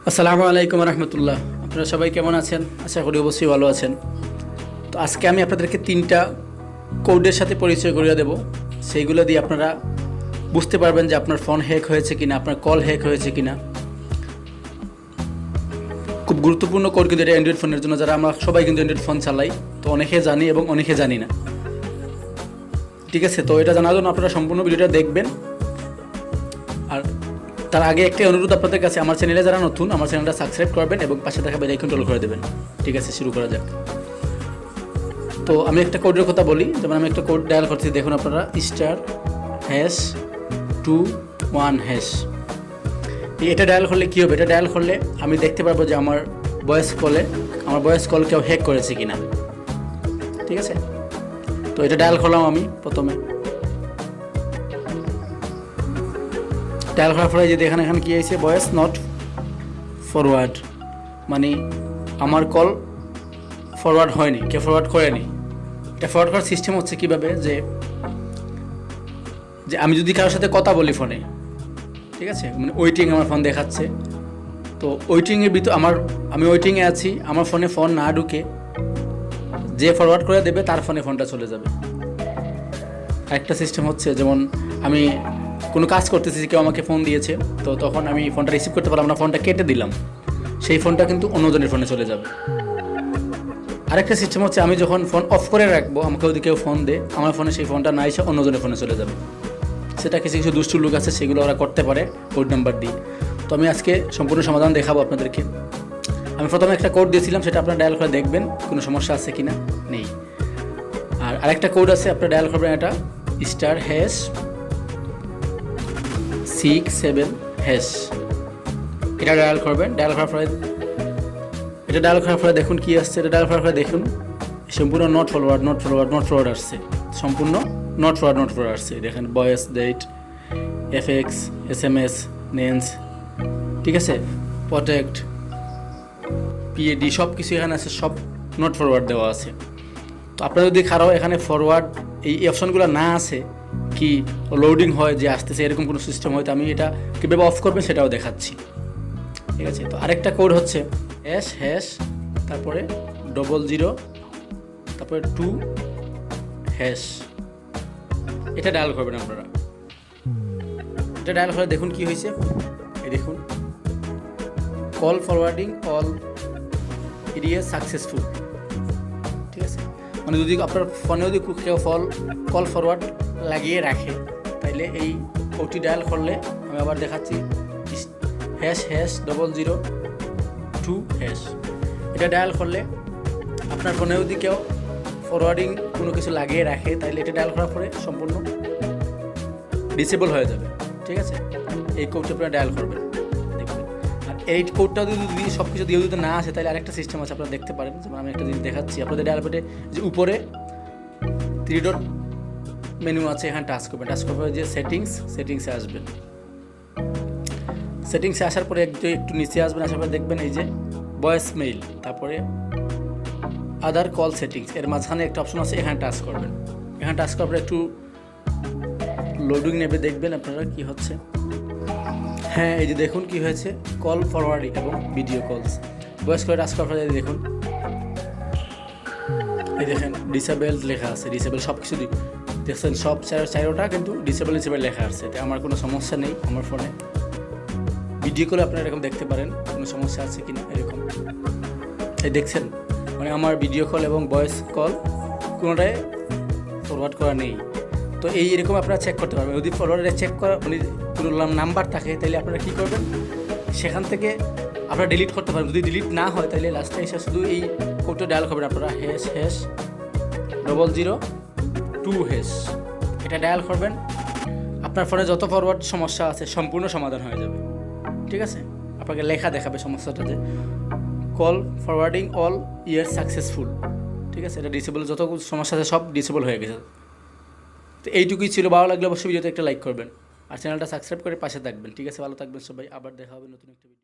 আসসালামু আলাইকুম রহমতুল্লাহ। আপনারা সবাই কেমন আছেন? আশা করি অবশ্যই ভালো আছেন। তো আজকে আমি আপনাদেরকে 3টা কোডের সাথে পরিচয় করিয়ে দেব। সেইগুলো দিয়ে আপনারা বুঝতে পারবেন যে আপনার ফোন হ্যাক হয়েছে কিনা, আপনার কল হ্যাক হয়েছে কিনা। খুব গুরুত্বপূর্ণ কোড কিন্তু এটা অ্যান্ড্রয়েড ফোনের জন্য, যারা আমরা সবাই কিন্তু অ্যান্ড্রয়েড ফোন চালাই, তো অনেকে জানি এবং অনেকে জানি না। ঠিক আছে, তো এটা জানার জন্য আপনারা সম্পূর্ণ ভিডিওটা দেখবেন। আর তার আগে একটি অনুরোধ আপনাদের কাছে, আমার চ্যানেলে যারা নতুন, আমার চ্যানেলটা সাবস্ক্রাইব করবেন এবং পাশে থাকা বেল আইকন করে দেবেন। ঠিক আছে, শুরু করা যাক। তো আমি একটা কোডের কথা বলি। যেমন আমি একটা কোড ডায়াল করছি, দেখুন আপনারা *#21#। এটা ডায়াল করলে কী হবে? এটা ডায়াল করলে আমি দেখতে পারবো যে আমার ভয়েস কল কেউ হ্যাক করেছে কিনা। ঠিক আছে, তো এটা ডায়াল করলাম আমি প্রথমে। ডায়াল করার পরে যে দেখেন এখানে কী আছে, ভয়েস নট ফরওয়ার্ড, মানে আমার কল ফরওয়ার্ড হয়নি, কেউ ফরওয়ার্ড করেনি। এটা ফরওয়ার্ড করার সিস্টেম হচ্ছে কীভাবে, যে আমি যদি কারোর সাথে কথা বলি ফোনে, ঠিক আছে, মানে ওয়েটিং আমার ফোন দেখাচ্ছে, তো ওয়েটিংয়ের ভিতর আমি ওয়েটিংয়ে আছি, আমার ফোনে ফোন না ঢুকে যে ফরওয়ার্ড করে দেবে তার ফোনে ফোনটা চলে যাবে। আরেকটা সিস্টেম হচ্ছে, যেমন আমি কোনো কাজ করতেছি, কেউ আমাকে ফোন দিয়েছে, তো তখন আমি ফোনটা রিসিভ করতে পারলাম না, ফোনটা কেটে দিলাম, সেই ফোনটা কিন্তু অন্যজনের ফোনে চলে যাবে। আরেকটা সিস্টেম হচ্ছে, আমি যখন ফোন অফ করে রাখবো, আমাকে যদি কেউ ফোন দেয়, আমার ফোনে সেই ফোনটা না এসে অন্যজনের ফোনে চলে যাবে। সেটা কিছু কিছু দুষ্টু লোক আছে, সেগুলো ওরা করতে পারে কোড নাম্বার দিয়ে। তো আমি আজকে সম্পূর্ণ সমাধান দেখাবো আপনাদেরকে। আমি প্রথমে একটা কোড দিয়েছিলাম, সেটা আপনারা ডায়াল করে দেখবেন কোনো সমস্যা আছে কি না, নেই। আর আরেকটা কোড আছে, আপনারা ডায়াল করবেন, এটা *#67#। এটা ডায়াল করবেন। ডায়াল করার পরে দেখুন কি আসছে। এটা ডায়াল করার পরে দেখুন সম্পূর্ণ নট ফরওয়ার্ড আসছে, সম্পূর্ণ নট ফরওয়ার্ড আসছে। দেখেন ভয়েস, ডেট, এফএক্স, SMS, নেন্স, ঠিক আছে, প্রটেক্ট, PAD সব কিছু এখানে আছে, সব নট ফরওয়ার্ড দেওয়া আছে। তো আপনারা যদি কারো এখানে ফরওয়ার্ড এই অপশনগুলো না আছে, কি লোডিং হয় যে আসতেছে, এরকম কোনো সিস্টেম হয়, তো আমি এটা কীভাবে অফ করবেন সেটাও দেখাচ্ছি। ঠিক আছে, তো আরেকটা কোড হচ্ছে # তারপরে 00 তারপরে 2#। এটা ডায়াল করবেন আপনারা। এটা ডায়াল করে দেখুন কি হয়েছে, এই দেখুন call forwarding all area successful. ঠিক আছে, মানে যদি আপনার ফোনে যদি কেউ কল ফরওয়ার্ড লাগিয়ে রাখে, তাইলে এই কোডটি ডায়াল করলে, আমি আবার দেখাচ্ছি, #0002#। এটা ডায়াল করলে আপনার ফোনে যদি কেউ ফরওয়ার্ডিং কোনো কিছু লাগিয়ে রাখে, তাইলে এটা ডায়াল করার পরে সম্পূর্ণ ডিসেবল হয়ে যাবে। ঠিক আছে, এই কোডটা আপনারা ডায়াল করবেন, দেখবেন। আর এই কোডটা যদি সব কিছু দিয়ে যদি না আসে, তাহলে আরেকটা সিস্টেম আছে, আপনারা দেখতে পারেন। যেমন আমি একটা জিনিস দেখাচ্ছি আপনাদের, ডায়াল পেটে যে উপরে 3 ডট মেনু আছে, এখানে টাচ করবেন। টাচ করার পরে যে সেটিংসে আসবেন। সেটিংসে আসার পরে একটু নিচে আসবেন, আসার পরে দেখবেন এই যে ভয়েস মেইল, তারপরে আদার কল সেটিংস, এর মাঝখানে একটা অপশন আছে, এখানে টাচ করবেন। এখানে টাচ করার পরে একটু লোডিং নেবে, দেখবেন আপনারা কি হচ্ছে। হ্যাঁ, এই যে দেখুন কি হয়েছে, কল ফরওয়ার্ডিং এবং ভিডিও কলস। ভয়েস কলে টাচ করার পরে দেখুন, এই দেখেন ডিসেবল লেখা আছে, ডিসেবল সব কিছু দেখছেন, সব চারোটা কিন্তু ডিসেবল লেখা আছে। এতে আমার কোনো সমস্যা নেই আমার ফোনে। ভিডিও কলে আপনারা এরকম দেখতে পারেন কোনো সমস্যা আছে কিনা, এরকম এই দেখছেন, মানে আমার ভিডিও কল এবং ভয়েস কল কোনোটাই ফরওয়ার্ড করা নেই। তো এরকম আপনারা চেক করতে পারবেন। যদি ফরওয়ার্ডে চেক করা মানে কোনো নাম্বার থাকে, তাহলে আপনারা কী করবেন, সেখান থেকে আপনারা ডিলিট করতে পারবেন। যদি ডিলিট না হয়, তাহলে লাস্টে এসে শুধু এই কোডটা ডায়াল করবেন আপনারা, #0002#। এটা ডায়াল করবেন, আপনার ফোনে যত ফরওয়ার্ড সমস্যা আছে সম্পূর্ণ সমাধান হয়ে যাবে। ঠিক আছে, আপনাকে লেখা দেখাবে সমস্যাটা, যে কল ফরওয়ার্ডিং অল ইয়ার সাকসেসফুল। ঠিক আছে, এটা ডিসেবল, যত সমস্যা আছে সব ডিসেবল হয়ে গেছে। তো এইটুকুই ছিল। ভালো লাগলে অবশ্যই ভিডিওতে একটা লাইক করবেন, আর চ্যানেলটা সাবস্ক্রাইব করে পাশে থাকবেন। ঠিক আছে, ভালো থাকবেন সবাই, আবার দেখা হবে নতুন একটা ভিডিও।